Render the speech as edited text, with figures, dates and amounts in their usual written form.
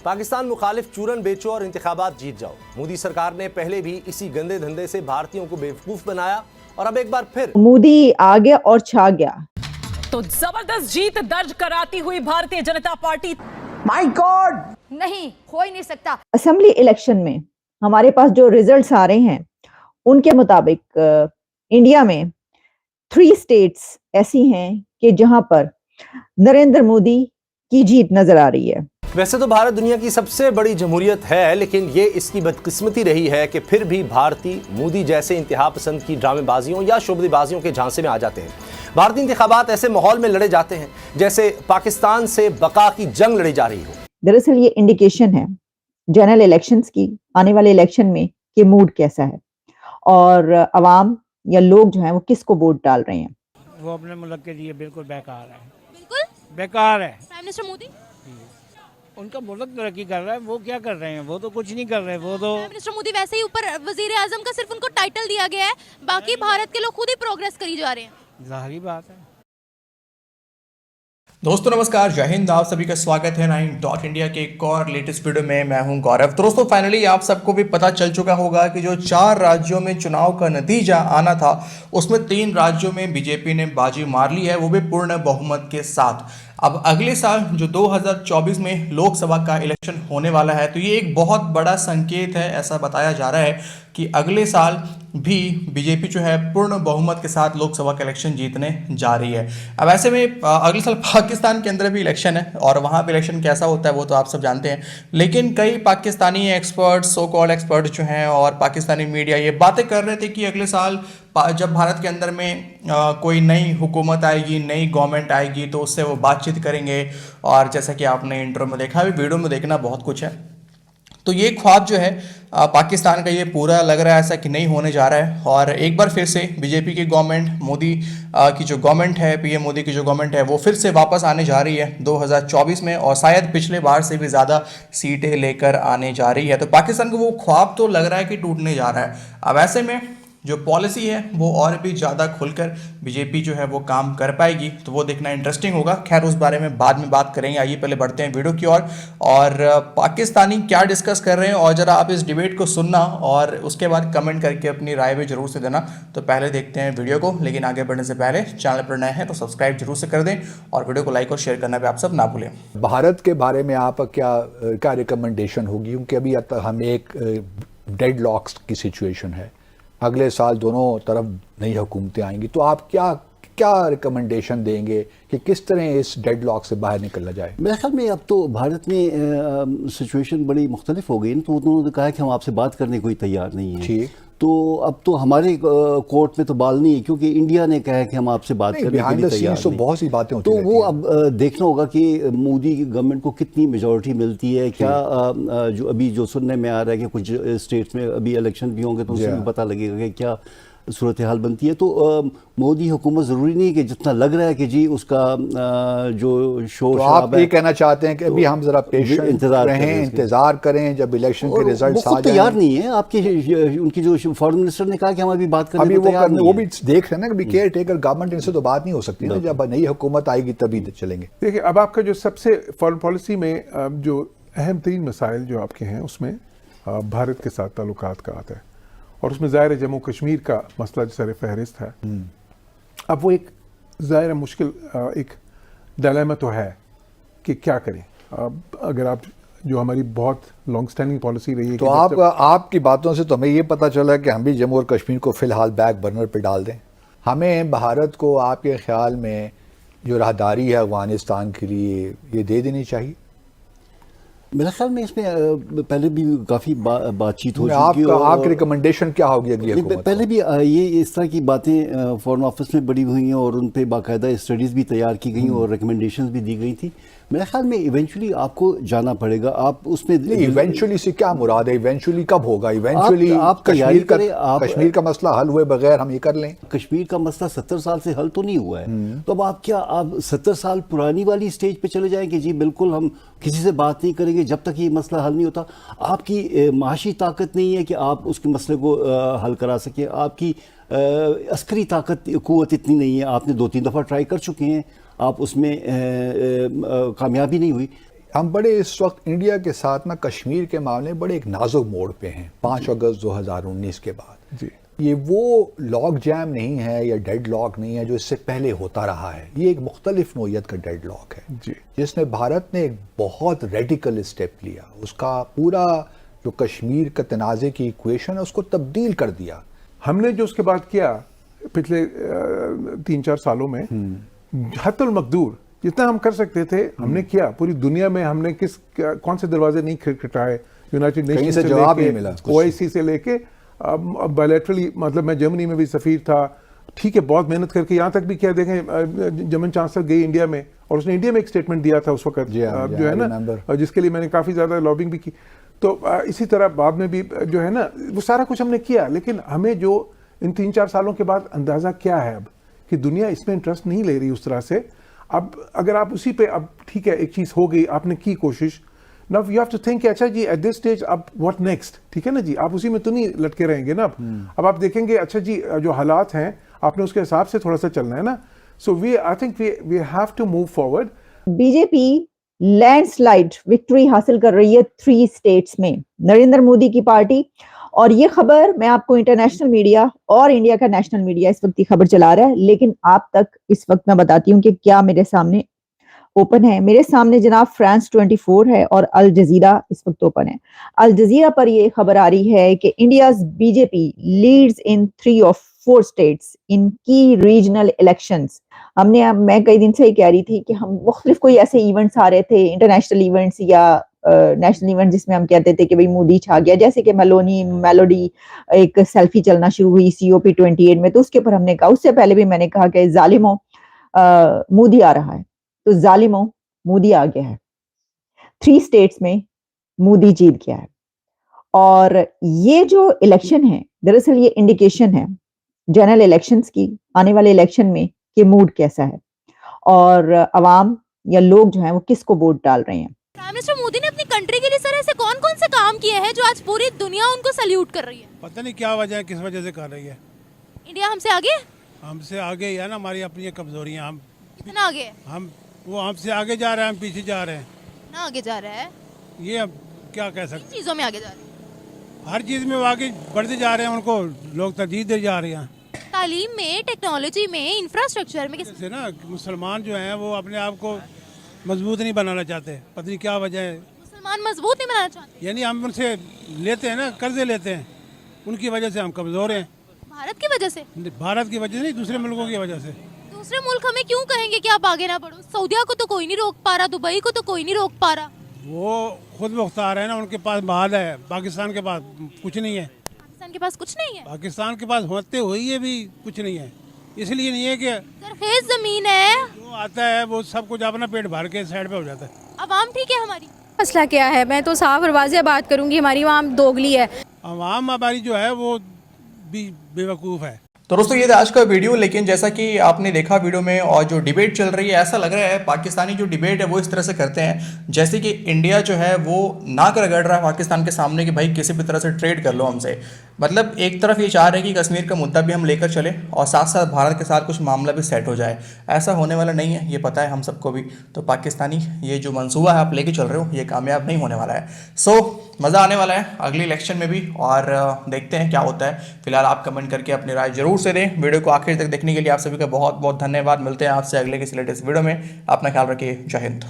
पाकिस्तान मुखालिफ चूरन बेचो और इंतखाबात जीत जाओ। मोदी सरकार ने पहले भी इसी गंदे धंधे से भारतीयों को बेवकूफ बनाया और अब एक बार फिर मोदी आ गया और छा गया। तो जबरदस्त जीत दर्ज कराती हुई Bharatiya Janata party my God नहीं हो ही नहीं सकता। असेंबली इलेक्शन में हमारे पास जो रिजल्ट्स आ रहे हैं उनके मुताबिक इंडिया में 3 स्टेट्स ऐसी हैं कि जहां पर नरेंद्र मोदी की जीत नजर आ रही है। वैसे तो भारत दुनिया की सबसे बड़ी जमहूरियत है, लेकिन ये इसकी बदकिस्मती रही है कि फिर भी भारतीय मोदी जैसे इंतहा पसंद की ड्रामेबाजियों या शोबदेबाजियों के झांसे में आ जाते हैं। भारतीय इंतखाबात ऐसे माहौल में लड़े जाते हैं जैसे पाकिस्तान से बका की जंग लड़ी जा रही हो। दरअसल ये इंडिकेशन है जनरल इलेक्शंस की, आने वाले इलेक्शन में कि मूड कैसा है और अवाम या लोग जो हैं वो किसको वोट डाल रहे हैं। वो अपने मुल्क के लिए बिल्कुल बेकार है, बिल्कुल बेकार है। प्राइम मिनिस्टर मोदी, उनका मुल्क तरक्की कर रहा है, वो क्या कर रहे हैं? वो तो कुछ नहीं कर रहे। वो तो प्राइम मिनिस्टर मोदी वैसे ही ऊपर वजीर आजम का सिर्फ उनको टाइटल दिया गया है, बाकी भारत के लोग खुद ही प्रोग्रेस करी जा रहे हैं। जाहिर बात है। दोस्तों नमस्कार, जय हिंद। आप सभी का स्वागत है 9.इंडिया के एक और लेटेस्ट वीडियो में। मैं हूं गौरव। तो दोस्तों फाइनली आप सबको भी पता चल चुका होगा कि जो 4 राज्यों में चुनाव का नतीजा आना था उसमें 3 राज्यों में बीजेपी ने बाजी मार ली है, वो भी पूर्ण बहुमत के साथ। अब अगले साल जो 2024 में लोकसभा का इलेक्शन होने वाला है, तो ये एक बहुत बड़ा संकेत है। ऐसा बताया जा रहा है कि अगले साल भी बीजेपी जो है पूर्ण बहुमत के साथ लोकसभा का इलेक्शन जीतने जा रही है। अब ऐसे में अगले साल पाकिस्तान के अंदर भी इलेक्शन है और वहाँ पे इलेक्शन कैसा होता है वो तो आप सब जानते हैं, लेकिन कई Pakistani experts, so called expert जो हैं और पाकिस्तानी मीडिया ये बातें कर रहे थे कि अगले साल जब भारत के अंदर में कोई नई हुकूमत आएगी, नई गवर्नमेंट आएगी, तो उससे वो बातचीत करेंगे। और जैसा कि आपने इंट्रो में देखा, अभी वीडियो में देखना बहुत कुछ है। तो ये ख्वाब जो है पाकिस्तान का, ये पूरा लग रहा है ऐसा कि नहीं होने जा रहा है। और एक बार फिर से बीजेपी की गवर्नमेंट, मोदी की जो गवर्नमेंट है, पीएम मोदी की जो गवर्नमेंट है, वो फिर से वापस आने जा रही है 2024 में और शायद पिछले बार से भी ज़्यादा सीटें लेकर आने जा रही है। तो पाकिस्तान को वो ख्वाब तो लग रहा है कि टूटने जा रहा है। अब ऐसे में जो पॉलिसी है वो और भी ज़्यादा खुलकर बीजेपी जो है वो काम कर पाएगी, तो वो देखना इंटरेस्टिंग होगा। खैर उस बारे में बाद में बात करेंगे। आइए पहले बढ़ते हैं वीडियो की ओर और पाकिस्तानी क्या डिस्कस कर रहे हैं, और ज़रा आप इस डिबेट को सुनना और उसके बाद कमेंट करके अपनी राय भी जरूर से देना। तो पहले देखते हैं वीडियो को, लेकिन आगे बढ़ने से पहले चैनल पर नए हैं तो सब्सक्राइब जरूर से कर दें और वीडियो को लाइक और शेयर करना भी आप सब ना भूलें। भारत के बारे में आप क्या रिकमेंडेशन होगी, क्योंकि अभी हम एक डेड लॉक्स की सिचुएशन है। अगले साल दोनों तरफ नई हुकूमतें आएंगी, तो आप क्या रिकमेंडेशन देंगे कि किस तरह इस डेडलॉक से बाहर निकला जाए? मेरे ख्याल में अब तो भारत में सिचुएशन बड़ी मुख्तलिफ हो गई ना, तो उन्होंने कहा कि हम आपसे बात करने को ही तैयार नहीं है। ठीक, तो अब तो हमारे कोर्ट में तो बाल नहीं है, क्योंकि इंडिया ने कहा है कि हम आपसे बात करने के लिए तैयार नहीं। बहुत सी बातें होती तो वो अब देखना होगा कि मोदी की गवर्नमेंट को कितनी मेजॉरिटी मिलती है। क्या जो अभी जो सुनने में आ रहा है कि कुछ स्टेट्स में अभी इलेक्शन भी होंगे तो उससे भी पता लगेगा कि क्या सूरत हाल बनती है। तो मोदी हुकूमत ज़रूरी नहीं कि जितना लग रहा है कि जी उसका जो शोर, तो आप ये कहना चाहते हैं कि अभी हम जरा पेशेंट इंतजार करें जब इलेक्शन के रिजल्ट्स आ जाएं। तैयार नहीं है आपकी, उनकी जो फॉरेन मिनिस्टर ने कहा कि हम अभी बात करने को तैयार नहीं है। वो भी देख रहे हैं ना कि केयर टेकर गवर्नमेंट, इनसे तो बात नहीं हो सकती ना, जब नई हुकूमत आएगी तभी चलेंगे। देखिए, अब आपका जो सबसे फॉरेन पॉलिसी में जो अहम 3 मसाइल जो आपके हैं उसमें भारत के साथ ताल्लुकात का आता है, और उसमें ज़ाहिर जम्मू कश्मीर का मसला जो सर फहरिस्त है। अब वो एक ज़ाहिर मुश्किल एक डायलेमा तो है कि क्या करें। अब अगर आप जो हमारी बहुत लॉन्ग स्टैंडिंग पॉलिसी रही है, तो आपकी बातों से तो हमें ये पता चला कि हम भी जम्मू और कश्मीर को फ़िलहाल बैक बर्नर पर डाल दें। हमें भारत को आपके ख्याल में जो राहदारी है अफगानिस्तान के लिए ये दे देनी चाहिए? मेरे ख्याल में इसमें पहले भी काफ़ी बातचीत हो चुकी है। आपकी रिकमेंडेशन क्या होगी अगली हुकूमत? पहले भी ये इस तरह की बातें फॉरेन ऑफिस में बड़ी हुई हैं और उन पर बाकायदा स्टडीज़ भी तैयार की गई और रिकमेंडेशंस भी दी गई थी। मेरे ख्याल में इवेंचुअली आपको जाना पड़ेगा। आप उसमें इवेंचुअली से क्या मुराद है? इवेंचुअली कब होगा? इवेंचुअली आप तैयारी करें। कश्मीर का मसला हल हुए बगैर हम ये कर लें? कश्मीर का मसला 70 साल से हल तो नहीं हुआ है, तो अब आप 70 साल पुरानी वाली स्टेज पे चले जाएंगे जी बिल्कुल हम किसी से बात नहीं करेंगे जब तक ये मसला हल नहीं होता। आपकी माशी ताकत नहीं है कि आप उसके मसले को हल करा सकें। आपकी अस्करी कुव्वत इतनी नहीं है। आपने 2-3 दफ़ा ट्राई कर चुके हैं, आप उसमें कामयाबी नहीं हुई। हम बड़े इस वक्त इंडिया के साथ ना कश्मीर के मामले में बड़े एक नाजुक मोड़ पे हैं 5 अगस्त 2019 के बाद। जी। ये वो लॉक जैम नहीं है या डेड लॉक नहीं है जो इससे पहले होता रहा है, ये एक मुख्तलिफ नोयत का डेड लॉक है जी। जिसमें भारत ने एक बहुत रेडिकल स्टेप लिया, उसका पूरा जो कश्मीर का तनाज़े की इक्वेशन है उसको तब्दील कर दिया। हमने जो उसके बाद किया पिछले 3-4 सालों में हत्तुल मकदूर जितना हम कर सकते थे हमने किया। पूरी दुनिया में हमने कौन से दरवाजे नहीं खटखटाए, यूनाइटेड नेशन से जवाब नहीं लेके मिला, OIC से लेके बायलैटरली, मतलब मैं जर्मनी में भी सफीर था, ठीक है, बहुत मेहनत करके यहाँ तक भी क्या देखें जर्मन चांसलर गई इंडिया में और उसने इंडिया में एक स्टेटमेंट दिया था उस वक्त जो है ना, जिसके लिए मैंने काफ़ी ज़्यादा लॉबिंग भी की। तो इसी तरह बाद में भी जो है ना वो सारा कुछ हमने किया, लेकिन हमें जो इन 3-4 सालों के बाद अंदाज़ा क्या है अब कि दुनिया इसमें इंटरेस्ट नहीं ले रही उस तरह से। अब अगर आप उसी पे, अब ठीक है एक चीज़ हो गई, आपने की कोशिश, now you have to think अच्छा जी एट दिस स्टेज अब व्हाट नेक्स्ट, ठीक है ना जी, आप उसी में तो नहीं लटके रहेंगे ना। अब आप देखेंगे अच्छा जी जो हालात हैं आपने उसके हिसाब से थोड़ा सा चलना है ना। So I think we have to move forward. BJP landslide victory हासिल कर रही है 3 स्टेट्स में, नरेंद्र मोदी की पार्टी। और ये खबर मैं आपको इंटरनेशनल मीडिया और इंडिया का नेशनल मीडिया इस वक्त ये खबर चला रहा है, लेकिन आप तक इस वक्त मैं बताती हूँ कि क्या मेरे सामने ओपन है। मेरे सामने जनाब फ्रांस 24 है और अल जजीरा इस वक्त ओपन है। अल जजीरा पर ये खबर आ रही है कि India's BJP leads in 3 of 4 states in की रीजनल इलेक्शंस। मैं कई दिन से ही कह रही थी कि हम मुख्तलिफ कोई ऐसे इवेंट्स आ रहे थे, इंटरनेशनल इवेंट्स या नेशनल इवेंट, जिसमें हम कहते थे कि भाई मोदी छा गया, जैसे कि मेलोडी एक सेल्फी चलना शुरू हुई COP 28 में, तो उसके ऊपर हमने कहा, उससे पहले भी मैंने कहा कि जालिमो मोदी आ रहा है, तो जालिमो मोदी आ गया है। 3 स्टेट्स में मोदी जीत गया है। और ये जो इलेक्शन है दरअसल ये इंडिकेशन है जनरल इलेक्शंस की, आने वाले इलेक्शन में कि मूड कैसा है और अवाम या लोग जो हैं वो किसको वोट डाल रहे हैं। प्राइम मिनिस्टर मोदी ने अपनी कंट्री के लिए सर ऐसे कौन कौन से काम किए हैं जो आज पूरी दुनिया उनको सैल्यूट कर रही है? पता नहीं क्या वजह है, किस वजह से कर रही है। इंडिया हमसे आगे है? हमसे आगे ही है ना, हमारी अपनी कमजोरियां। हम कितना आगे है? वो हमसे आगे जा रहे हैं, हम पीछे जा रहे हैं। ना आगे जा रहा है, ये अब क्या कह सकते, चीजों में आगे जा रहे हैं, हर चीज़ में वो आगे बढ़ते जा रहे हैं, उनको लोग तरजीह दे जा रहे हैं। तालीम में, टेक्नोलॉजी में, इंफ्रास्ट्रक्चर में। जैसे ना मुसलमान जो हैं वो अपने आप को मजबूत नहीं बनाना चाहते, पता नहीं क्या वजह है। मुसलमान मजबूत नहीं बनाना चाहते, यानी हम उनसे लेते हैं ना, कर्जे लेते हैं, उनकी वजह से हम कमज़ोर हैं। भारत की वजह से? भारत की वजह से नहीं, दूसरे मुल्कों की वजह से। दूसरे मुल्क हमें क्यों कहेंगे कि आप आगे ना बढ़ो? सऊदिया को तो कोई नहीं रोक पा रहा, दुबई को तो कोई नहीं रोक पा रहा। वो खुद मुख्तार है ना, उनके पास माल है, पाकिस्तान के पास कुछ नहीं है। पाकिस्तान के पास कुछ नहीं है? पाकिस्तान के पास होते हुए ये भी कुछ नहीं है, इसलिए नहीं है कि सरखेज जमीन है, जो आता है वो सब कुछ अपना पेट भर के साइड पे हो जाता है। अवाम ठीक है हमारी? मसला क्या है, मैं तो साफ और वाज़ेह बात करूंगी, हमारी आवाम दोगली है। आवाम हमारी जो है वो भी बेवकूफ़ है। तो दोस्तों ये था आज का वीडियो। लेकिन जैसा कि आपने देखा वीडियो में और जो डिबेट चल रही है, ऐसा लग रहा है पाकिस्तानी जो डिबेट है वो इस तरह से करते हैं जैसे कि इंडिया जो है वो नाक रगड़ रहा है पाकिस्तान के सामने कि भाई किसी भी तरह से ट्रेड कर लो हमसे। मतलब एक तरफ ये चाह रहे हैं कि कश्मीर का मुद्दा भी हम लेकर चले और साथ साथ भारत के साथ कुछ मामला भी सेट हो जाए। ऐसा होने वाला नहीं है, ये पता है हम सबको भी। तो पाकिस्तानी ये जो मंसूबा है आप लेके चल रहे हो ये कामयाब नहीं होने वाला है। सो मज़ा आने वाला है अगले इलेक्शन में भी और देखते हैं क्या होता है। फिलहाल आप कमेंट करके अपनी राय जरूर से दें। वीडियो को आखिर तक देखने के लिए आप सभी का बहुत बहुत धन्यवाद। मिलते हैं आपसे अगले किसी लेटेस्ट वीडियो में। अपना ख्याल रखिए। जय हिंद।